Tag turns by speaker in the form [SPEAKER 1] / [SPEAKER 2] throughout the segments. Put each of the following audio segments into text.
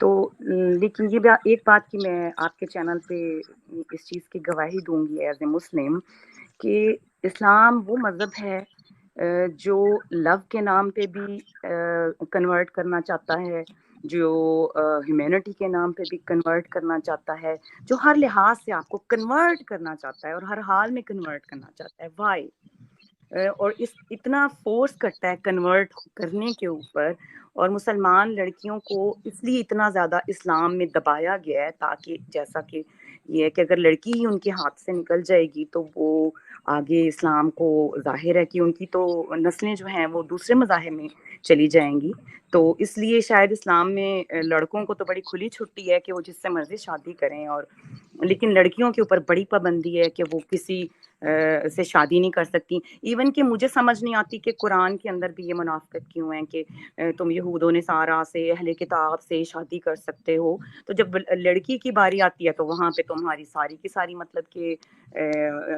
[SPEAKER 1] تو لیکن یہ ایک بات کی میں آپ کے چینل پہ اس چیز کی گواہی دوں گی ایز اے مسلم کہ اسلام وہ مذہب ہے جو لو کے نام پہ بھی کنورٹ کرنا چاہتا ہے، جو ہیومینٹی کے نام پہ بھی کنورٹ کرنا چاہتا ہے، جو ہر لحاظ سے آپ کو کنورٹ کرنا چاہتا ہے اور ہر حال میں کنورٹ کرنا چاہتا ہے. وائی؟ اور اتنا فورس کرتا ہے کنورٹ کرنے کے اوپر، اور مسلمان لڑکیوں کو اس لیے اتنا زیادہ اسلام میں دبایا گیا ہے تاکہ جیسا کہ یہ ہے کہ اگر لڑکی ہی ان کے ہاتھ سے نکل جائے گی تو وہ آگے اسلام کو ظاہر ہے کہ ان کی تو نسلیں جو ہیں وہ دوسرے مذاہب میں چلی جائیں گی. تو اس لیے شاید اسلام میں لڑکوں کو تو بڑی کھلی چھٹی ہے کہ وہ جس سے مرضی شادی کریں، اور لیکن لڑکیوں کے اوپر بڑی پابندی ہے کہ وہ کسی سے شادی نہیں کر سکتی. ایون کہ مجھے سمجھ نہیں آتی کہ قرآن کے اندر بھی یہ منافقت کیوں ہے کہ تم یہود و نصارا سے، اہل کتاب سے شادی کر سکتے ہو، تو جب لڑکی کی باری آتی ہے تو وہاں پہ تمہاری ساری کی ساری مطلب کہ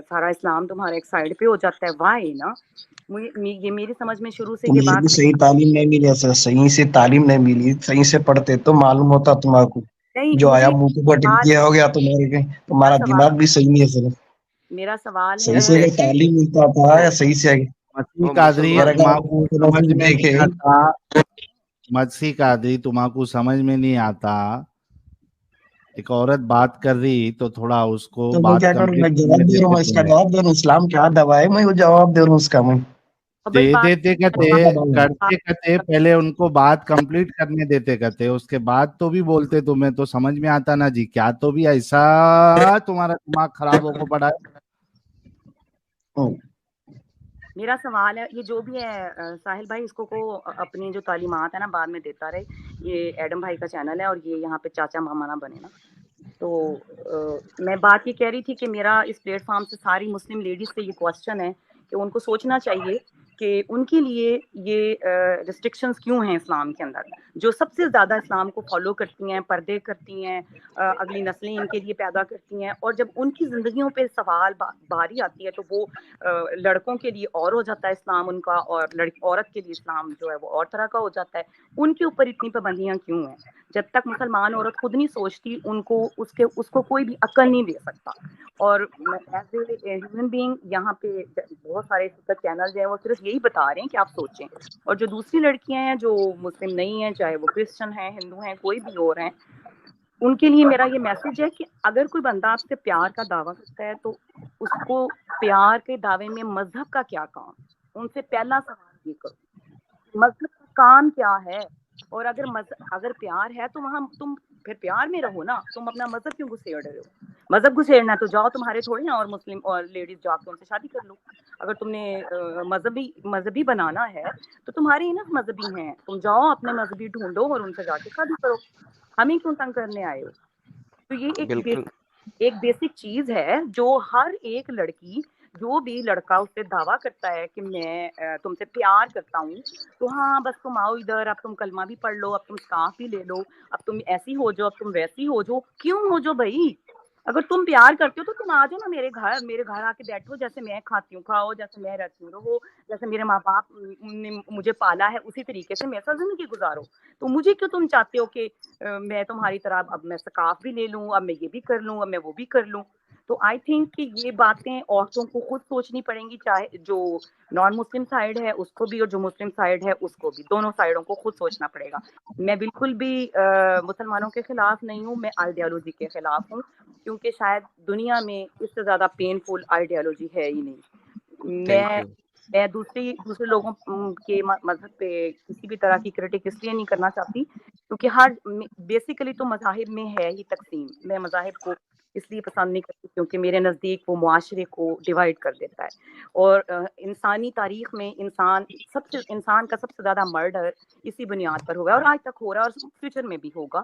[SPEAKER 1] سارا اسلام تمہارا ایک سائڈ پہ ہو جاتا ہے. وائی نا؟ یہ میری سمجھ میں شروع سے یہ
[SPEAKER 2] تمہیں بھی
[SPEAKER 1] بات
[SPEAKER 2] صحیح تعلیم نہیں ملی، ایسا صحیح سے تعلیم نہیں ملی، صحیح سے پڑھتے تو معلوم ہوتا تمہارے کو.
[SPEAKER 1] نہیں.
[SPEAKER 2] جو آیا
[SPEAKER 1] مجھے
[SPEAKER 2] منہ کو بٹک دیا ہو گیا تمہارا
[SPEAKER 1] سوال
[SPEAKER 2] دماغ بھی صحیح نہیں ہے سر.
[SPEAKER 1] میرا سوال
[SPEAKER 2] صحیح
[SPEAKER 1] ہے
[SPEAKER 2] سے اگر تعلیم ملتا تھا یا صحیح سے
[SPEAKER 3] مسیح قادری
[SPEAKER 2] اگر
[SPEAKER 3] تمہارا سمجھ میں
[SPEAKER 2] دیکھے
[SPEAKER 3] نہیں آتا، مسیح قادری تمہارا کو سمجھ میں نہیں آتا. ایک عورت بات کر رہی تو تھوڑا اس کو
[SPEAKER 2] تو میں
[SPEAKER 3] بات
[SPEAKER 2] کیا کروں؟
[SPEAKER 3] کمپلیٹ
[SPEAKER 2] میں جواب
[SPEAKER 3] کرنے
[SPEAKER 2] دے رہا ہوں،
[SPEAKER 3] دیتے
[SPEAKER 2] میں اس کا
[SPEAKER 3] تمہیں.
[SPEAKER 2] جواب دے رہا ہوں. اسلام کیا دوا ہے، میں وہ جواب دے رہا ہوں اس کا. میں
[SPEAKER 3] دے دیتے
[SPEAKER 2] بات
[SPEAKER 3] کرتے پہلے ان کو بات کمپلیٹ کرنے دیتے کرتے، اس کے بعد تو بھی بولتے. تمہیں تو سمجھ میں آتا نا جی، کیا تو بھی ایسا تمہارا دماغ خراب ہو کو پڑا ہے.
[SPEAKER 1] میرا سوال ہے، یہ جو بھی ہے ساحل بھائی، اس کو اپنی جو تعلیمات ہے نا بعد میں دیتا رہے. یہ ایڈم بھائی کا چینل ہے اور یہ یہاں پہ چاچا ماما نہ بنے نا. تو میں بات یہ کہہ رہی تھی کہ میرا اس پلیٹ فارم سے ساری مسلم لیڈیز سے یہ کوشچن ہے کہ ان کو سوچنا چاہیے کہ ان کے لیے یہ ریسٹرکشنز کیوں ہیں اسلام کے اندر. جو سب سے زیادہ اسلام کو فالو کرتی ہیں، پردے کرتی ہیں، اگلی نسلیں ان کے لیے پیدا کرتی ہیں، اور جب ان کی زندگیوں پہ سوال باری آتی ہے تو وہ لڑکوں کے لیے اور ہو جاتا ہے اسلام ان کا، اور عورت کے لیے اسلام جو ہے وہ اور طرح کا ہو جاتا ہے. ان کے اوپر اتنی پابندیاں کیوں ہیں؟ جب تک مسلمان عورت خود نہیں سوچتی ان کو اس کو کوئی بھی عقل نہیں دے سکتا. اور ایز اے ہیومن بینگ یہاں پہ بہت سارے چینل جو ہیں وہ صرف یہی بتا رہے ہیں کہ آپ سوچیں. اور جو دوسری لڑکیاں ہیں جو مسلم نہیں ہیں، چاہے وہ کرسچن ہیں، ہندو ہیں، کوئی بھی اور ہیں، ان کے لیے میرا یہ میسج ہے کہ اگر کوئی بندہ آپ سے پیار کا دعویٰ کرتا ہے تو اس کو پیار کے دعوے میں مذہب کا کیا کام؟ ان سے پہلا سوال یہ کرو، مذہب کا کام کیا ہے؟ اور اگر پیار ہے تو وہاں تم پھر پیار میں رہو نا. تم اپنا مذہب کیوں گھسیڑ رہے ہو؟ مذہب گھسیڑنا تو جاؤ تمہارے تھوڑے ہیں اور مسلم اور لیڈیز جا کے ان سے شادی کر لو. اگر تم نے مذہبی بنانا ہے تو تمہارے ہی نا مذہبی ہیں، تم جاؤ اپنے مذہبی ڈھونڈو اور ان سے جا کے شادی کرو. ہمیں کیوں تنگ کرنے آئے ہو؟ تو یہ ایک بیسک چیز ہے جو ہر ایک لڑکی، جو بھی لڑکا اس سے دعویٰ کرتا ہے کہ میں تم سے پیار کرتا ہوں، تو ہاں بس تم آؤ ادھر، اب تم کلمہ بھی پڑھ لو، اب تم سکارف بھی لے لو، اب تم ایسی ہو جاؤ، اب تم ویسی ہو جاؤ. کیوں ہو جو بھائی؟ اگر تم پیار کرتے ہو تو تم آ جاؤ نا میرے گھر آ کے بیٹھو. جیسے میں کھاتی ہوں کھاؤ، جیسے میں رہتی ہوں رہو، جیسے میرے ماں باپ نے مجھے پالا ہے اسی طریقے سے میرے ساتھ زندگی گزارو. تو مجھے کیوں تم چاہتے ہو کہ میں تمہاری طرح اب میں سکارف بھی لے لوں، اب میں یہ بھی کر لوں، اب میں وہ بھی کر لوں؟ تو آئی تھنک کہ یہ باتیں عورتوں کو خود سوچنی پڑیں گی، چاہے جو نان مسلم سائڈ ہے اس کو بھی اور جو مسلم سائڈ ہے اس کو بھی، دونوں سائڈوں کو خود سوچنا پڑے گا. میں بالکل بھی مسلمانوں کے خلاف نہیں ہوں، میں آئیڈیالوجی کے خلاف ہوں، کیونکہ شاید دنیا میں اس سے زیادہ پینفل آئیڈیالوجی ہے ہی نہیں. میں دوسرے لوگوں کے مذہب پہ کسی بھی طرح کی کرٹک اس لیے نہیں کرنا چاہتی کیونکہ بیسیکلی تو مذاہب میں ہے ہی تقسیم. میں مذاہب کو اس لیے پسند نہیں کرتی کیونکہ میرے نزدیک وہ معاشرے کو ڈیوائڈ کر دیتا ہے. اور انسانی تاریخ میں انسان کا سب سے زیادہ مرڈر اسی بنیاد پر ہوگا، اور آج تک ہو رہا ہے اور فیوچر میں بھی ہوگا،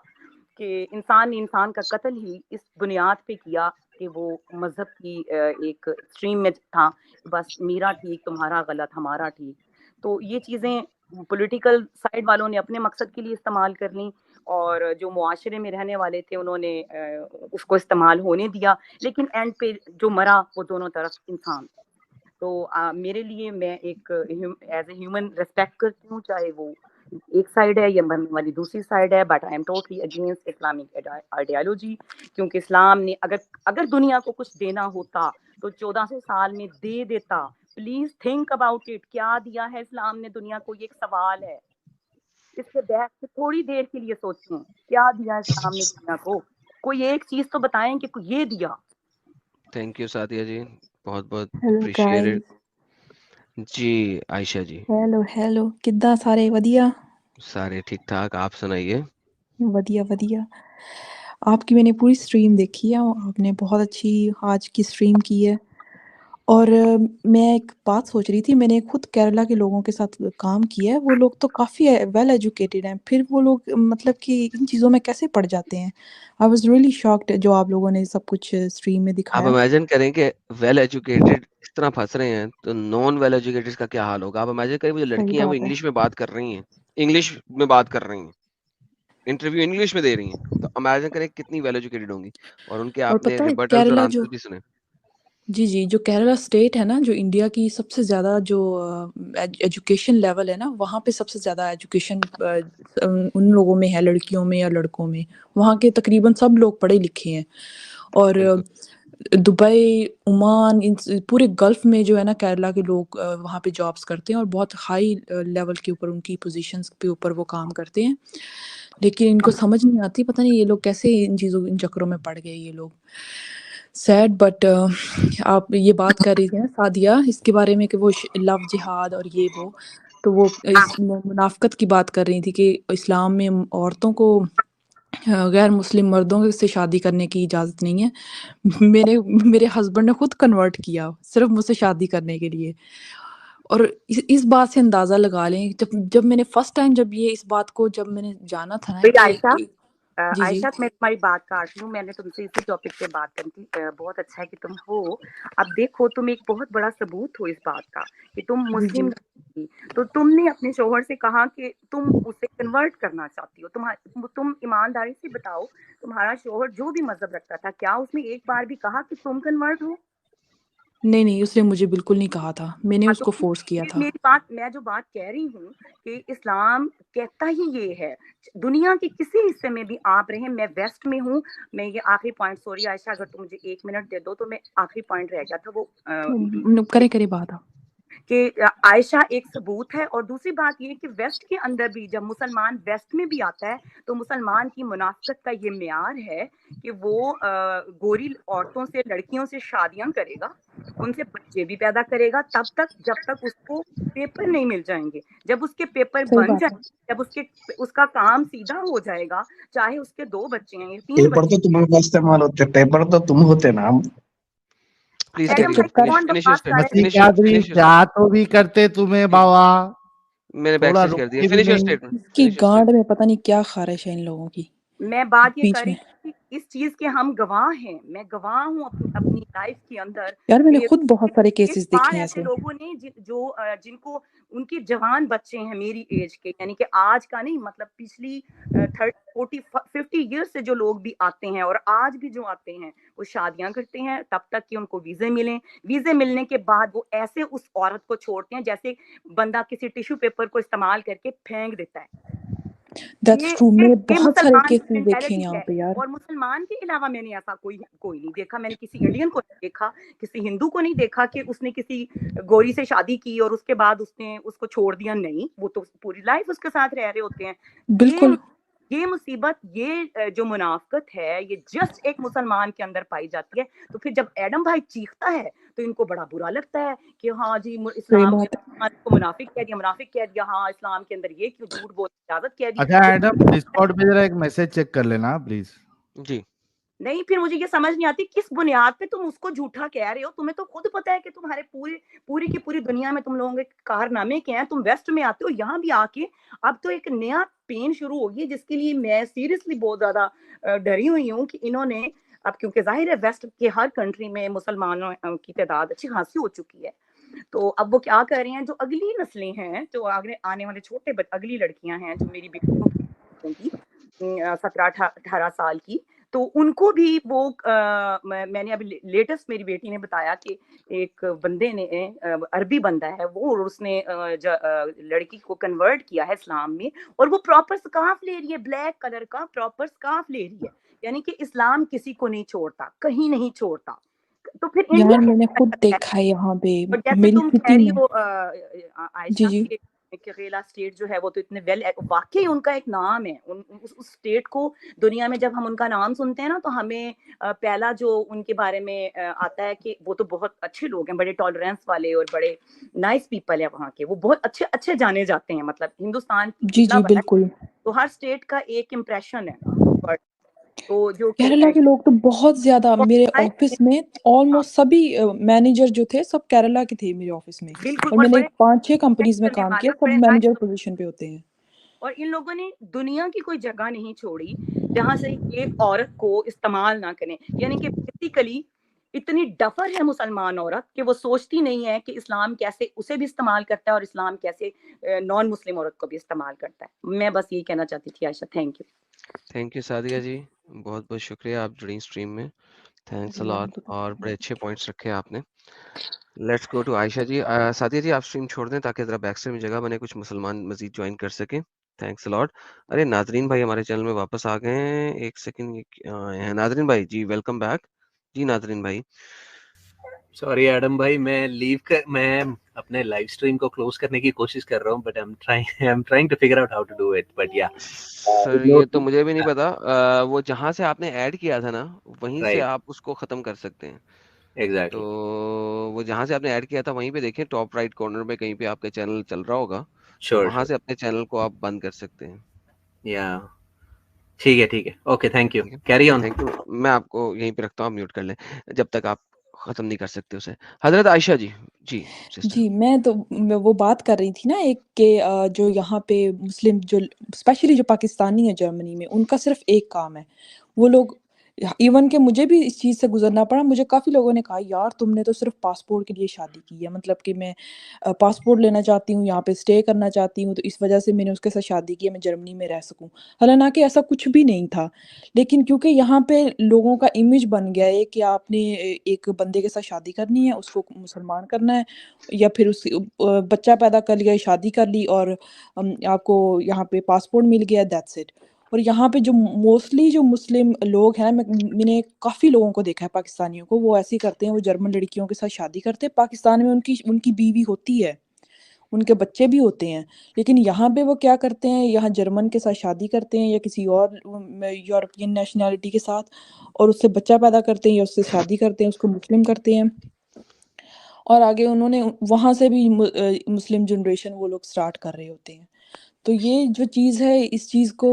[SPEAKER 1] کہ انسان نے انسان کا قتل ہی اس بنیاد پہ کیا کہ وہ مذہب کی ایک اسٹریم میں تھا، بس میرا ٹھیک تمہارا غلط ہمارا ٹھیک. تو یہ چیزیں پولیٹیکل سائڈ والوں نے اپنے مقصد کے لیے استعمال کر لیں، اور جو معاشرے میں رہنے والے تھے انہوں نے اس کو استعمال ہونے دیا، لیکن اینڈ پہ جو مرا وہ دونوں طرف انسان. تو میرے لیے میں ایک ایز اے ہیومن ریسپیکٹ کرتی ہوں، چاہے وہ ایک سائڈ ہے، یہ مرنے والی دوسری سائڈ ہے. But I am totally against Islamic ideology, کیونکہ اسلام نے اگر دنیا کو کچھ دینا ہوتا تو 1400 سال میں دے دیتا. Please think about it. کیا دیا ہے اسلام نے دنیا کو؟ یہ ایک سوال ہے. اس کے بیک سے تھوڑی دیر کے لیے سوچیں، کیا دیا اسلام نے دنیا کو؟ کوئی ایک چیز تو بتائیں کہ یہ دیا.
[SPEAKER 4] تھینک یو سعدیہ جی، بہت بہت
[SPEAKER 5] ਹੈਲੋ
[SPEAKER 4] اپریشیٹڈ.
[SPEAKER 5] ਗਾਇਸ,
[SPEAKER 4] جی عائشہ جی،
[SPEAKER 5] ਹੈਲੋ ਕਿੱਦਾਂ ਸਾਰੇ? ਵਧੀਆ
[SPEAKER 4] سارے ٹھیک ٹھاک، آپ سنائیے.
[SPEAKER 5] ਵਧੀਆ ਵਧੀਆ. آپ کی میں نے پوری اسٹریم دیکھی ہے، آپ نے بہت اچھی آج کی اسٹریم کی ہے. اور میں ایک بات سوچ رہی تھی، میں نے خود کیرلا کے لوگوں کے ساتھ کام کیا ہے. وہ لوگ تو کافی ویل ایجوکیٹڈ ہیں، پھر وہ لوگ مطلب کہ ان چیزوں میں کیسے پڑ جاتے ہیں؟ آئی واز ریئلی شاکڈ جو آپ لوگوں نے سب کچھ اسٹریم میں
[SPEAKER 4] آپ
[SPEAKER 5] دکھایا.
[SPEAKER 4] امیجن کریں کہ ویل ایجوکیٹڈ اس طرح پھنس رہے ہیں تو نان ویل ایجوکیٹڈ کا کیا حال ہوگا. آپ امیجن کریں وہ جو
[SPEAKER 5] صحیح
[SPEAKER 4] لڑکی ہیں وہ
[SPEAKER 5] بات ہے.
[SPEAKER 4] انگلش میں بات کر رہی ہیں، انگلش میں بات کر رہی ہیں، انٹرویو انگلش میں دے رہی ہیں، تو امیجن کریں کتنی ویل ایجوکیٹڈ ہوں گی. اور ان کے
[SPEAKER 5] اور
[SPEAKER 4] آپ نے
[SPEAKER 5] پتہ ہے
[SPEAKER 4] ریبٹلز اور
[SPEAKER 5] کیرلا جو
[SPEAKER 4] آنسر بھی سنے.
[SPEAKER 5] جی جو کیرلا اسٹیٹ ہے نا، جو انڈیا کی سب سے زیادہ جو ایجوکیشن لیول ہے نا، وہاں پہ سب سے زیادہ ایجوکیشن ان لوگوں میں ہے، لڑکیوں میں یا لڑکوں میں. وہاں کے تقریباً سب لوگ پڑھے لکھے ہیں. اور
[SPEAKER 4] بالکل
[SPEAKER 5] دبئی، عمان، پورے گلف میں جو ہے نا کیرلا کے لوگ وہاں پہ جابس کرتے ہیں، اور بہت ہائی لیول کے اوپر ان کی پوزیشنز کے اوپر وہ کام کرتے ہیں. لیکن ان کو سمجھ نہیں آتی، پتہ نہیں یہ لوگ کیسے ان چکروں میں پڑ گئے یہ لوگ. سیڈ. بٹ آپ یہ بات کر رہی تھی نا سعدیہ اس کے بارے میں کہ وہ لو جہاد اور یہ وہ، تو وہ اس منافقت کی بات کر رہی تھی کہ اسلام میں عورتوں کو غیر مسلم مردوں سے شادی کرنے کی اجازت نہیں ہے. میرے ہسبینڈ نے خود کنورٹ کیا صرف مجھ سے شادی کرنے کے لیے. اور اس بات سے اندازہ لگا لیں، جب میں نے فرسٹ ٹائم اس بات کو جب میں نے جانا تھا نا کہ
[SPEAKER 1] عائشہ میں تمہاری بات کاٹ لوں، میں نے تم سے اسی ٹاپک پہ بات کرنی تھی. بہت اچھا ہے کہ تم ہو. اب دیکھو تم ایک بہت بڑا ثبوت ہو اس بات کا کہ تم مسلم تھی، تو تم نے اپنے شوہر سے کہا کہ تم اسے کنورٹ کرنا چاہتی ہو. تم ایمانداری سے بتاؤ، تمہارا شوہر جو بھی مذہب رکھتا تھا، کیا اس نے ایک بار بھی کہا کہ تم کنورٹ ہو؟
[SPEAKER 5] نہیں اس نے مجھے بالکل نہیں کہا تھا، میں نے اس
[SPEAKER 1] تو
[SPEAKER 5] کو فورس کیا تھا.
[SPEAKER 1] میری بات، میں جو بات کہہ رہی ہوں کہ اسلام کہتا ہی یہ ہے. دنیا کے کسی حصے میں بھی آپ رہیں، میں ویسٹ میں ہوں. میں یہ آخری پوائنٹ، سوری عائشہ اگر تم مجھے 1 منٹ دے دو تو میں آخری پوائنٹ رہ گیا تھا وہ
[SPEAKER 5] کرے بات آپ
[SPEAKER 1] کہ عائشہ ایک ثبوت ہے. اور دوسری بات یہ کہ ویسٹ کے اندر بھی جب مسلمان ویسٹ میں بھی آتا ہے تو مسلمان کی منافقت کا یہ معیار ہے کہ وہ گوری عورتوں سے، لڑکیوں سے شادیاں کرے گا، ان سے بچے بھی پیدا کرے گا تب تک جب تک اس کو پیپر نہیں مل جائیں گے. جب اس کے پیپر بن جائیں گے، جب اس کا کام سیدھا ہو جائے گا، چاہے اس کے 2 بچے ہیں یا 3
[SPEAKER 2] پیپر
[SPEAKER 1] بچے.
[SPEAKER 2] تو تمہارے پاس استعمال ہوتے، پیپر تو تم ہوتے نا.
[SPEAKER 4] پلیز
[SPEAKER 1] ایڈم
[SPEAKER 4] پلیز
[SPEAKER 1] بھائی کون
[SPEAKER 4] فنش یور
[SPEAKER 1] بکواس کر
[SPEAKER 4] اسٹیٹمنٹ،
[SPEAKER 1] رہے
[SPEAKER 3] مسیح
[SPEAKER 4] فنش
[SPEAKER 3] قادری
[SPEAKER 4] یور
[SPEAKER 3] کیا تو بھی کرتے تمہیں بابا،
[SPEAKER 4] میں نے بیک
[SPEAKER 3] تھوڑا
[SPEAKER 4] سیج کر دیا.
[SPEAKER 3] رکتے بھی
[SPEAKER 4] فنش یور
[SPEAKER 3] نہیں.
[SPEAKER 4] اسٹیٹمنٹ،
[SPEAKER 5] اس کی
[SPEAKER 4] فنش یور
[SPEAKER 5] گانڈ
[SPEAKER 4] اسٹیٹمنٹ.
[SPEAKER 5] میں پتہ نہیں کیا خارش ہے ان لوگوں کی.
[SPEAKER 1] میں بات یہ
[SPEAKER 5] بیچ
[SPEAKER 1] کر رہی
[SPEAKER 5] میں
[SPEAKER 1] تھی کہ اس چیز کے ہم گواہ ہیں. میں گواہ ہوں اپنی لائف کے اندر
[SPEAKER 5] یار، میں نے
[SPEAKER 1] کہ
[SPEAKER 5] خود بہت سارے
[SPEAKER 1] اس
[SPEAKER 5] کیسز
[SPEAKER 1] بار
[SPEAKER 5] دیکھے ہیں
[SPEAKER 1] ایسے
[SPEAKER 5] ایسے.
[SPEAKER 1] لوگوں نے جن کو ان کے جوان بچے ہیں میری ایج کے، یعنی کہ آج کا نہیں، مطلب پچھلی 40-50 ایئر سے جو لوگ بھی آتے ہیں اور آج بھی جو آتے ہیں وہ شادیاں کرتے ہیں تب تک کہ ان کو ویزے ملیں. ویزے ملنے کے بعد وہ ایسے اس عورت کو چھوڑتے ہیں جیسے بندہ کسی ٹیشو پیپر کو استعمال کر کے پھینک دیتا ہے.
[SPEAKER 5] That's true. میں نے
[SPEAKER 1] یہ
[SPEAKER 5] بہت سارے
[SPEAKER 1] مسلمان کی
[SPEAKER 5] کیسز دیکھے ہیں
[SPEAKER 1] مینٹیلٹی
[SPEAKER 5] یہاں
[SPEAKER 1] ہے.
[SPEAKER 5] پہ یار.
[SPEAKER 1] اور مسلمان کے علاوہ میں نے ایسا کوئی نہیں دیکھا. میں نے کسی انڈین کو نہیں دیکھا، کسی ہندو کو نہیں دیکھا کہ اس نے کسی گوری سے شادی کی اور اس کے بعد اس نے اس کو چھوڑ دیا. نہیں، وہ تو پوری لائف اس کے ساتھ رہ رہے ہوتے ہیں.
[SPEAKER 5] بالکل.
[SPEAKER 1] یہ مصیبت، یہ جو منافقت ہے، یہ جسٹ ایک مسلمان کے اندر پائی جاتی ہے. تو پھر جب ایڈم بھائی چیختا ہے تو ان کو بڑا برا لگتا ہے کہ ہاں جی
[SPEAKER 5] صحیح
[SPEAKER 1] اسلام نے
[SPEAKER 5] بات ہے.
[SPEAKER 1] کو منافق کہہ دیا. ہاں اسلام کے اندر یہ کیوں جھوٹ بول اجازت کہہ دی.
[SPEAKER 3] اچھا ایڈم، ڈسکارڈ پہ ذرا ایک میسج چیک کر لینا پلیز.
[SPEAKER 4] جی
[SPEAKER 1] نہیں، پھر مجھے یہ سمجھ نہیں آتی کس بنیاد پہ تم اس کو جھوٹا کہہ رہے ہو. تمہیں تو خود پتا ہے کہ تمہارے پوری کی پوری دنیا میں تم لوگوں کے کارنامے کیا ہیں. تم ویسٹ میں آتے ہو، یہاں بھی آ کے اب تو ایک نیا پین شروع ہوگی جس کے لیے میں سیریسلی بہت زیادہ ڈری ہوئی ہوں کہ انہوں نے اب، کیونکہ ظاہر ہے ویسٹ کے ہر کنٹری میں مسلمانوں کی تعداد اچھی خاصی ہو چکی ہے، تو اب وہ کیا کر رہے ہیں، جو اگلی نسلیں ہیں، جو آنے والے چھوٹے اگلی لڑکیاں ہیں جو میری بیٹیوں کی 17-18 سال کی، تو ان کو بھی وہ میں نے ابھی لیٹسٹ میری بیٹی نے بتایا کہ ایک بندے نے عربی بندہ ہے وہ، اور اس نے لڑکی کو کنورٹ کیا ہے اسلام میں، اور وہ پراپر سکارف لے رہی ہے، بلیک کلر کا پراپر سکارف لے رہی ہے. یعنی کہ اسلام کسی کو نہیں چھوڑتا، کہیں نہیں چھوڑتا. تو پھر انڈیا
[SPEAKER 5] یار میں نے خود دیکھا ہے یہاں پہ
[SPEAKER 1] اور جیسے
[SPEAKER 5] میری
[SPEAKER 1] تم کہہ
[SPEAKER 5] سٹی
[SPEAKER 1] رہی
[SPEAKER 5] میں.
[SPEAKER 1] ہو
[SPEAKER 5] جی
[SPEAKER 1] عائشہ
[SPEAKER 5] جی
[SPEAKER 1] کہ کیرلا اسٹیٹ جو ہے وہ تو اتنے ویل، واقعی ان کا ایک نام ہے. اس اسٹیٹ کو دنیا میں جب ہم ان کا نام سنتے ہیں نا تو ہمیں پہلا جو ان کے بارے میں آتا ہے کہ وہ تو بہت اچھے لوگ ہیں، بڑے ٹالرنس والے اور بڑے نائس پیپل ہے وہاں کے، وہ بہت اچھے اچھے جانے جاتے ہیں. مطلب ہندوستان
[SPEAKER 5] جی
[SPEAKER 1] اتنا
[SPEAKER 5] جی
[SPEAKER 1] بڑا ہے
[SPEAKER 5] بالکل.
[SPEAKER 1] تو ہر اسٹیٹ کا ایک امپریشن ہے نا. تو جو
[SPEAKER 5] کیرلا کے لوگ تو بہت زیادہ، میرے آفس میں آلموسٹ سبھی مینیجر جو تھے سب کیرلا کے تھے میرے آفس میں،
[SPEAKER 1] بالکل،
[SPEAKER 5] اور میں نے
[SPEAKER 1] بڑے
[SPEAKER 5] 5-6 کمپنیز میں
[SPEAKER 1] کرنے
[SPEAKER 5] کام کیا،
[SPEAKER 1] والا،
[SPEAKER 5] سب
[SPEAKER 1] بڑے
[SPEAKER 5] مینیجر
[SPEAKER 1] نائس.
[SPEAKER 5] پوزیشن پہ ہوتے ہیں.
[SPEAKER 1] اور ان لوگوں نے دنیا کی کوئی جگہ نہیں چھوڑی جہاں سے یہ عورت کو استعمال نہ کریں. یعنی کہ بیسیکلی اتنی ڈفر ہے مسلمان عورت کہ وہ سوچتی نہیں ہے کہ اسلام کیسے اسے بھی استعمال کرتا ہے اور اسلام کیسے نان مسلم عورت کو بھی استعمال کرتا ہے. میں بس یہی کہنا چاہتی تھی Ayesha. Thank you.
[SPEAKER 4] Thank you Sadia ji, بہت بہت شکریہ آپ جڑی اسٹریم میں. تھینکس
[SPEAKER 5] جی
[SPEAKER 4] الاٹ، اور بڑے اچھے پوائنٹس رکھے آپ نے. لیٹس گو ٹو عائشہ جی. سعدیہ جی آپ اسٹریم چھوڑ دیں تاکہ ذرا بیک سائڈ میں جگہ بنے، کچھ مسلمان مزید جوائن کر سکیں. Thanks allot. ارے ناظرین بھائی ہمارے چینل میں واپس آ گئے ہیں، ایک سیکنڈ. ناظرین بھائی جی ویلکم بیک. جی ناظرین بھائی.
[SPEAKER 6] سوری ایڈم بھائی، میں اپنے لائیو اسٹریم کو کلوز کرنے کی کوشش کر رہا ہوں، but I am trying to figure out how to do it. But یا
[SPEAKER 4] سر یہ تو مجھے بھی نہیں پتا. وہ جہاں سے آپ نے ایڈ کیا تھا نا وہیں سے
[SPEAKER 6] رائٹ
[SPEAKER 4] آپ اس کو ختم کر سکتے ہیں. تو
[SPEAKER 6] ایگزیکٹلی
[SPEAKER 4] وہ جہاں سے آپ نے ایڈ کیا تھا وہیں پہ دیکھیں ٹاپ رائٹ کارنر میں کہیں پہ آپ کا چینل چل رہا ہوگا، تو
[SPEAKER 6] شیور
[SPEAKER 4] وہاں سے اپنے چینل کو آپ بند کر سکتے ہیں.
[SPEAKER 6] یا ٹھیک ہے اوکے تھینک یو
[SPEAKER 4] ٹھیک ہے،
[SPEAKER 6] کیری آن.
[SPEAKER 4] Thank you. میں آپ کو یہیں پہ رکھتا ہوں، میوٹ کر لیں جب تک آپ ختم نہیں کر سکتے اسے. حضرت عائشہ جی. جی سسٹر.
[SPEAKER 5] جی میں وہ بات کر رہی تھی نا ایک کہ جو یہاں پہ مسلم جو اسپیشلی جو پاکستانی ہے جرمنی میں، ان کا صرف ایک کام ہے. وہ لوگ ایون کہ مجھے بھی اس چیز سے گزرنا پڑا. مجھے کافی لوگوں نے کہا یار تم نے تو صرف پاسپورٹ کے لیے شادی کی ہے، مطلب کہ میں پاسپورٹ لینا چاہتی ہوں، یہاں پہ اسٹے کرنا چاہتی ہوں، تو اس وجہ سے میں نے اس کے ساتھ شادی کی ہے، میں جرمنی میں رہ سکوں. حالانکہ ایسا کچھ بھی نہیں تھا. لیکن کیونکہ یہاں پہ لوگوں کا امیج بن گیا ہے کہ آپ نے ایک بندے کے ساتھ شادی کرنی ہے، اس کو مسلمان کرنا ہے، یا پھر اس بچہ پیدا کر لیا، شادی کر لی، اور آپ کو یہاں پہ پاسپورٹ مل گیا، دیٹس اٹ. اور یہاں پہ جو موسٹلی جو مسلم لوگ ہیں، میں نے کافی لوگوں کو دیکھا ہے پاکستانیوں کو، وہ ایسے ہی کرتے ہیں، وہ جرمن لڑکیوں کے ساتھ شادی کرتے ہیں. پاکستان میں ان کی بیوی ہوتی ہے، ان کے بچے بھی ہوتے ہیں، لیکن یہاں پہ وہ کیا کرتے ہیں، یہاں جرمن کے ساتھ شادی کرتے ہیں یا کسی اور یورپین نیشنلٹی کے ساتھ، اور اس سے بچہ پیدا کرتے ہیں یا اس سے شادی کرتے ہیں، اس کو مسلم کرتے ہیں، اور آگے انہوں نے وہاں سے بھی مسلم جنریشن وہ لوگ سٹارٹ کر رہے ہوتے ہیں. تو یہ جو چیز ہے، اس چیز کو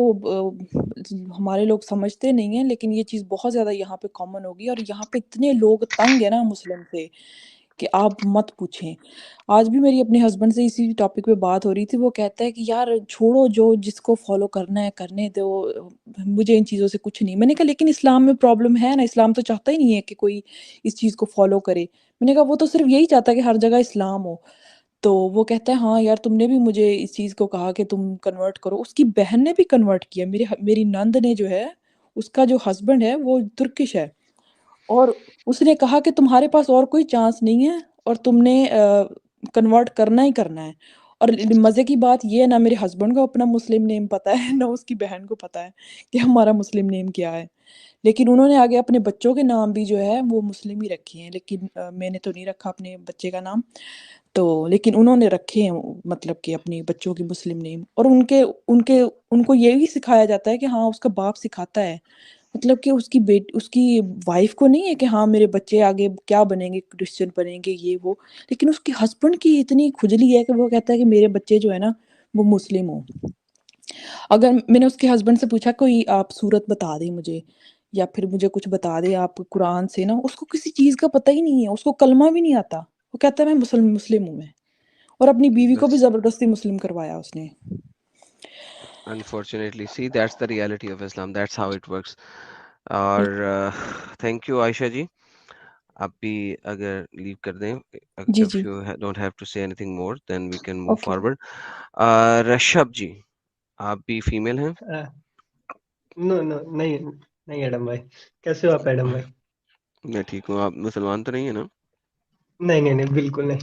[SPEAKER 5] ہمارے لوگ سمجھتے نہیں ہیں، لیکن یہ چیز بہت زیادہ یہاں پہ کامن ہوگی. اور یہاں پہ اتنے لوگ تنگ ہیں نا مسلم سے کہ آپ مت پوچھیں. آج بھی میری اپنے ہسبینڈ سے اسی ٹاپک پہ بات ہو رہی تھی. وہ کہتا ہے کہ یار چھوڑو، جو جس کو فالو کرنا ہے کرنے دو، مجھے ان چیزوں سے کچھ نہیں. میں نے کہا لیکن اسلام میں پرابلم ہے نا، اسلام تو چاہتا ہی نہیں ہے کہ کوئی اس چیز کو فالو کرے. میں نے کہا وہ تو صرف یہی چاہتا ہے کہ ہر جگہ اسلام ہو. تو وہ کہتا ہے ہاں یار تم نے بھی مجھے اس چیز کو کہا کہ تم کنورٹ کرو. اس کی بہن نے بھی کنورٹ کیا. میری نند نے جو ہے، اس کا جو ہسبینڈ ہے وہ ترکش ہے، اور اس نے کہا کہ تمہارے پاس اور کوئی چانس نہیں ہے اور تم نے کنورٹ کرنا ہی کرنا ہے. اور مزے کی بات یہ ہے، نہ میرے ہسبینڈ کو اپنا مسلم نیم پتہ ہے، نہ اس کی بہن کو پتہ ہے کہ ہمارا مسلم نیم کیا ہے. لیکن انہوں نے آگے اپنے بچوں کے نام بھی جو ہے وہ مسلم ہی رکھے ہیں. لیکن میں نے تو نہیں رکھا اپنے بچے کا نام، تو لیکن انہوں نے رکھے ہیں مطلب کہ اپنی بچوں کی مسلم نیم. اور ان کو یہ بھی سکھایا جاتا ہے کہ ہاں اس کا باپ سکھاتا ہے، مطلب کہ اس کی وائف کو نہیں ہے کہ ہاں میرے بچے آگے کیا بنیں گے، کرسچن بنیں گے یہ وہ. لیکن اس کے ہسبینڈ کی اتنی کھجلی ہے کہ وہ کہتا ہے کہ میرے بچے جو ہے نا وہ مسلم ہوں. اگر میں نے اس کے ہسبینڈ سے پوچھا کوئی آپ صورت بتا دیں مجھے، یا پھر مجھے کچھ بتا دیں آپ قرآن سے نا، اس کو کسی چیز کا پتہ ہی نہیں ہے، اس کو کلمہ بھی نہیں آتا. وہ کہتا ہے میں مسلم ہوں میں. اور اپنی بیوی کو بھی زبردستی مسلم کروایا اس نے.
[SPEAKER 4] Unfortunately, see, that's the reality of Islam. That's how it works. اور thank you عائشہ جی. آپ بھی اگر لیو کر دیں،
[SPEAKER 5] جی
[SPEAKER 4] if
[SPEAKER 5] جی
[SPEAKER 4] you don't have to say anything more, then we can move
[SPEAKER 5] okay.
[SPEAKER 4] forward. Rishabh ji آپ بھی فیمیل ہیں؟
[SPEAKER 2] نو نہیں،
[SPEAKER 7] نہیں ایڈم بھائی، کیسے ہو آپ ایڈم بھائی؟
[SPEAKER 4] میں ٹھیک ہوں. آپ مسلمان تو نہیں ہے نا؟
[SPEAKER 7] نہیں نہیں نہیں، بالکل نہیں.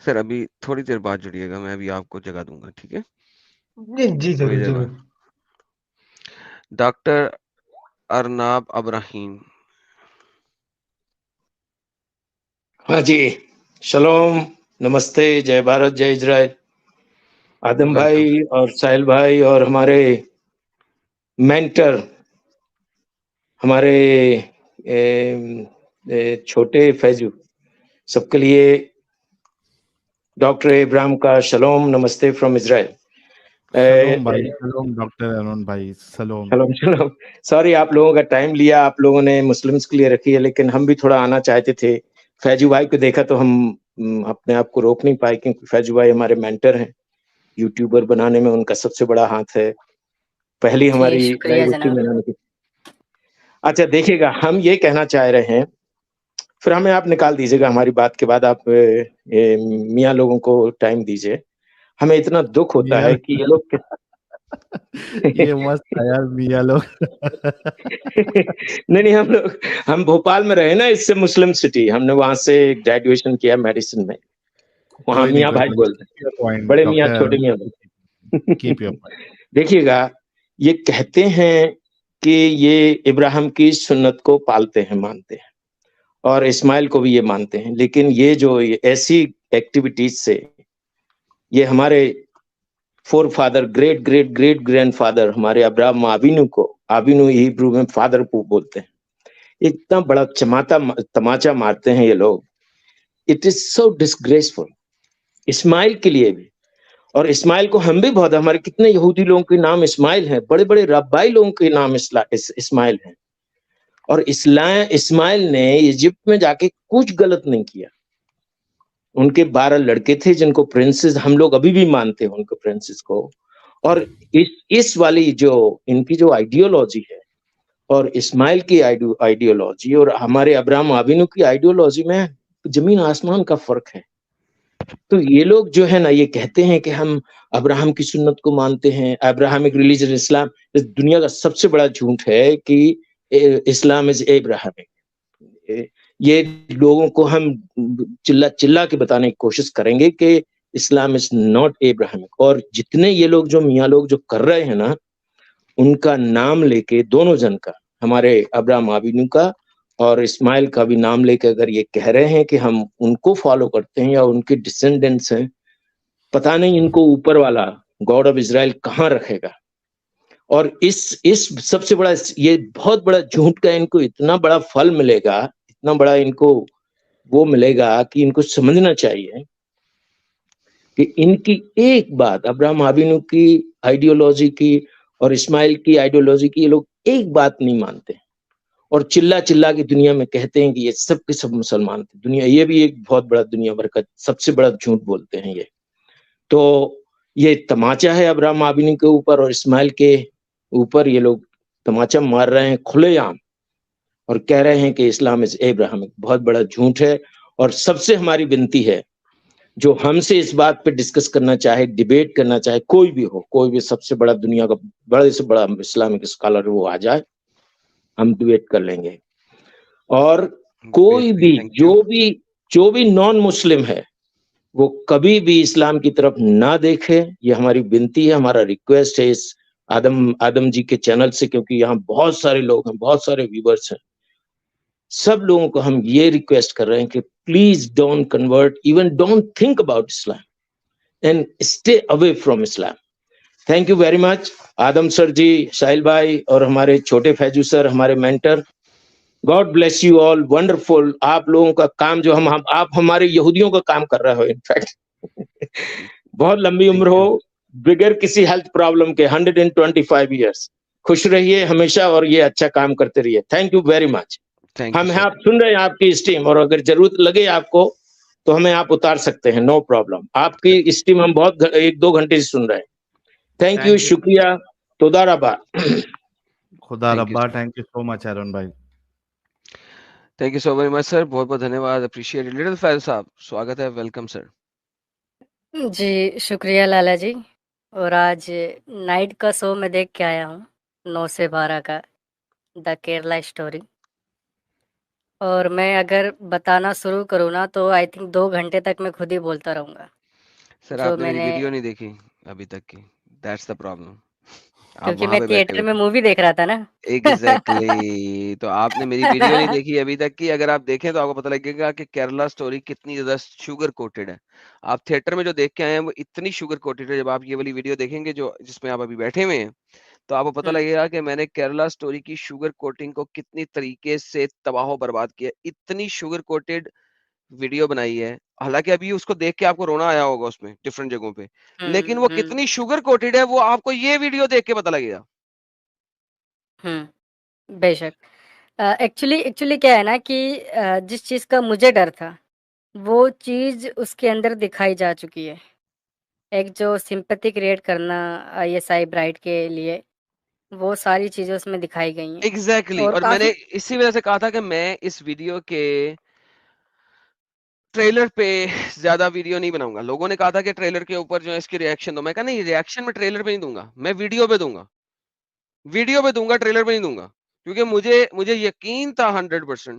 [SPEAKER 4] سر ابھی تھوڑی دیر بعد جڑیے گا, میں ابھی آپ کو جگہ دوں گا, ٹھیک ہے؟
[SPEAKER 7] جی
[SPEAKER 4] تھوڑی
[SPEAKER 7] ضرور
[SPEAKER 4] دیر
[SPEAKER 7] ضرور.
[SPEAKER 4] بعد. ڈاکٹر ارناب ابراہیم.
[SPEAKER 8] ہاں جی، شلوم، نمستے، جے بھارت، جے اسرائیل. آدم بھائی
[SPEAKER 4] ویلکم.
[SPEAKER 8] اور ساحل بھائی اور ہمارے مینٹر، ہمارے چھوٹے فیضو، سب کے لیے ڈاکٹر ابراہیم کا شلوم، نمستے فرام اسرائیل.
[SPEAKER 3] سلام بھائی, سلام ڈاکٹر ارون بھائی, سلام.
[SPEAKER 8] Shalom shalom. سوری آپ لوگوں کا ٹائم لیا, آپ لوگوں نے مسلمس کے لیے رکھی ہے, لیکن ہم بھی تھوڑا آنا چاہتے تھے. فیضو بھائی کو دیکھا تو ہم اپنے آپ کو روک نہیں پائے, کیونکہ فیضو بھائی ہمارے مینٹر ہیں. یوٹیوبر بنانے میں ان کا سب سے بڑا ہاتھ ہے. پہلی
[SPEAKER 1] جی
[SPEAKER 8] ہماری
[SPEAKER 1] شکریہ
[SPEAKER 8] لائیو
[SPEAKER 1] جناب.
[SPEAKER 8] بنانے کی. اچھا دیکھیے گا, ہم یہ کہنا چاہ رہے ہیں, پھر ہمیں آپ نکال دیجیے گا ہماری بات کے بعد, آپ میاں لوگوں کو ٹائم دیجیے. ہمیں اتنا دکھ ہوتا
[SPEAKER 3] میاں
[SPEAKER 8] ہے کہ یہ لوگ
[SPEAKER 3] یہ مست ہے یار میاں لوگ.
[SPEAKER 8] نہیں ہم بھوپال میں رہے نا, اس سے مسلم سٹی, ہم نے وہاں سے گریجویشن کیا میڈیسن میں. وہاں
[SPEAKER 3] کوئی نہیں,
[SPEAKER 8] میاں
[SPEAKER 3] کوئی
[SPEAKER 8] بھائی بولتے ہیں,
[SPEAKER 3] پوائنٹ
[SPEAKER 8] بڑے میاں
[SPEAKER 3] ڈاکٹر
[SPEAKER 8] چھوٹے میاں بھائی.
[SPEAKER 3] Keep your point.
[SPEAKER 8] دیکھیے گا, یہ کہتے ہیں کہ یہ ابراہیم کی سنت کو پالتے ہیں, مانتے ہیں, اور اسماعیل کو بھی یہ مانتے ہیں, لیکن یہ جو ایسی ایکٹیویٹیز سے یہ ہمارے forefather, great great great grandfather, ہمارے ابراہیم آبینو کو, آبینو ہیبرو میں فادر کو بولتے ہیں, اتنا بڑا تماچا مارتے ہیں یہ لوگ. اٹ از سو ڈسگریسفل اسماعیل کے لیے بھی. اور اسماعیل کو ہم بھی بہت, ہمارے کتنے یہودی لوگوں کے نام اسماعیل ہیں, بڑے بڑے ربائی لوگوں کے نام اسماعیل ہیں. اور اسماعیل نے ایجپٹ میں جا کے کچھ غلط نہیں کیا. ان کے 12 لڑکے تھے جن کو پرنسز, ہم لوگ ابھی بھی مانتے ہیں ان کو پرنسز کو. اور اس والی جو ان کی جو آئیڈیولوجی ہے, اور اسماعیل کی آئیڈیولوجی اور ہمارے ابراہیم آبینو کی آئیڈیولوجی میں زمین آسمان کا فرق ہے. تو یہ لوگ جو ہے نا, یہ کہتے ہیں کہ ہم ابراہیم کی سنت کو مانتے ہیں, ابراہمک ریلیجن اسلام. اس دنیا کا سب سے بڑا جھوٹ ہے کہ اسلام از ابراہمک. یہ لوگوں کو ہم چلا کے بتانے کی کوشش کریں گے کہ اسلام از ناٹ ابراہمک. اور جتنے یہ لوگ جو میاں لوگ جو کر رہے ہیں نا, ان کا نام لے کے, دونوں جن کا, ہمارے ابراہیم آبینو کا اور اسماعیل کا بھی نام لے کے اگر یہ کہہ رہے ہیں کہ ہم ان کو فالو کرتے ہیں یا ان کے ڈسینڈنٹس ہیں, پتہ نہیں ان کو اوپر والا گاڈ آف اسرائیل کہاں رکھے گا. اور اس سب سے بڑا, یہ بہت بڑا جھوٹ کا ان کو اتنا بڑا پھل ملے گا, اتنا بڑا ان کو وہ ملے گا کہ ان کو سمجھنا چاہیے کہ ان کی ایک بات, ابراہیم آبینو کی آئیڈیولوجی کی اور اسماعیل کی آئیڈیولوجی کی, یہ لوگ ایک بات نہیں مانتے, اور چلا کی دنیا میں کہتے ہیں کہ یہ سب کے سب مسلمان تھے. دنیا, یہ بھی ایک بہت بڑا دنیا بھر کا سب سے بڑا جھوٹ بولتے ہیں یہ. تو یہ تماچا ہے ابراہیم آبینو کے اوپر اور اسماعیل کے اوپر, یہ لوگ تماچا مار رہے ہیں کھلے عام, اور کہہ رہے ہیں کہ اسلام از ابراہمک. بہت بڑا جھوٹ ہے. اور سب سے ہماری بنتی ہے, جو ہم سے اس بات پہ ڈسکس کرنا چاہے, ڈیبیٹ کرنا چاہے, کوئی بھی ہو, کوئی بھی سب سے بڑا دنیا کا بڑے سے بڑا اسلامک اسکالر وہ آ جائے, ہم ڈیبیٹ کر لیں گے. اور کوئی بھی جو بھی نان مسلم ہے, وہ کبھی بھی اسلام کی طرف نہ دیکھے. یہ ہماری بنتی ہے, ہمارا ریکویسٹ ہے اس آدم جی کے چینل سے, کیونکہ یہاں بہت سارے لوگ ہیں, بہت سارے ویورز ہیں. سب لوگوں کو ہم یہ ریکویسٹ کر رہے ہیں کہ please don't convert, even don't think about Islam, and stay away from Islam. Thank you very much آدم سر جی, ساحل بھائی, اور ہمارے چھوٹے فیضو سر, ہمارے mentor. God bless you all, wonderful. آپ لوگوں کا کام جو آپ ہمارے یہودیوں کا کام کر رہے ہو, انفیکٹ بہت لمبی عمر ہو, بغیر کسی ہیلتھ پرابلم کے, 125 ایئرس. خوش رہیے ہمیشہ, اور یہ اچھا کام کرتے رہیے. Thank you very much. ہم آپ سن رہے ہیں آپ کی اسٹیم, اور اگر ضرورت لگے آپ کو تو ہمیں آپ اتار سکتے ہیں, نو پرابلم. آپ کی اسٹیم ہم بہت 1-2 گھنٹے سے سن رہے ہیں. تھینک یو, شکریہ, تودا ربا.
[SPEAKER 3] خدا ربا. Thank you so much Arun بھائی.
[SPEAKER 4] Thank you so very much sir, بہت بہت دھنیہ واد, اپریشیٹ. لٹل فیض صاحب, سواگت ہے, ویلکم سر.
[SPEAKER 9] جی شکریہ لالا جی. اور آج نائٹ کا شو میں دیکھ کے آیا ہوں, 9 سے 12 کا. دا کیرلا اسٹوری. اور میں اگر بتانا شروع کروں نا تو آئی تھنک 2 گھنٹے تک میں خود ہی بولتا رہوں گا.
[SPEAKER 4] سر
[SPEAKER 9] جو
[SPEAKER 4] آپ نے
[SPEAKER 9] میں
[SPEAKER 4] میری
[SPEAKER 9] نے
[SPEAKER 4] ویڈیو نہیں دیکھی ابھی تک کی, دیٹس دا پرابلم. آپ
[SPEAKER 9] کیونکہ
[SPEAKER 4] وہاں
[SPEAKER 9] میں
[SPEAKER 4] پہ بیٹھے
[SPEAKER 9] تھیٹر
[SPEAKER 4] ہوئے
[SPEAKER 9] میں
[SPEAKER 4] تھے.
[SPEAKER 9] مووی دیکھ رہا تھا نا.
[SPEAKER 4] ایگزیکٹلی تو آپ نے میری ویڈیو نہیں دیکھی ابھی تک کی. اگر آپ دیکھیں تو آپ کو پتہ لگے گا کہ کیرلا اسٹوری کتنی زیادہ شوگر کوٹڈ ہے. آپ تھیٹر میں جو دیکھ کے آئے ہیں وہ اتنی شوگر کوٹڈ ہے. جب آپ یہ والی ویڈیو دیکھیں گے جو جس میں آپ ابھی بیٹھے ہوئے ہیں تو آپ کو پتہ لگے گا کہ میں نے کیرلا اسٹوری کی شوگر کوٹنگ کو کتنی طریقے سے تباہ و برباد کیا. اتنی شوگر کوٹڈ ویڈیو بنائی ہے, حالانکہ ابھی اس کو دیکھ کے آپ کو رونا آیا ہوگا اس میں ڈفرنٹ جگہوں پہ, لیکن وہ کتنی شوگر کوٹڈ ہے وہ آپ کو یہ ویڈیو دیکھ کے پتہ لگے گا.
[SPEAKER 9] بے شک. ایکچولی کیا ہے نا کہ جس چیز کا مجھے ڈر تھا وہ چیز اس کے اندر دکھائی جا چکی ہے. ایک جو سمپتی کریٹ کرنا ISI برائٹ کے لیے, وہ ساری چیزیں اس میں دکھائی گئی ہیں.
[SPEAKER 4] ایگزیکٹلی. اور میں نے اسی وجہ سے کہا تھا کہ میں اس ویڈیو کے ٹریلر پہ زیادہ ویڈیو نہیں بناؤں گا. لوگوں نے کہا تھا کہ ٹریلر کے اوپر جو ہے اس کی ریئیکشن دو. میں کہا نہیں, ریئیکشن میں ٹریلر پہ نہیں دوں گا, میں ویڈیو پہ دوں گا. ویڈیو پہ دوں گا, ٹریلر پہ نہیں دوں گا, کیونکہ مجھے یقین تھا 100%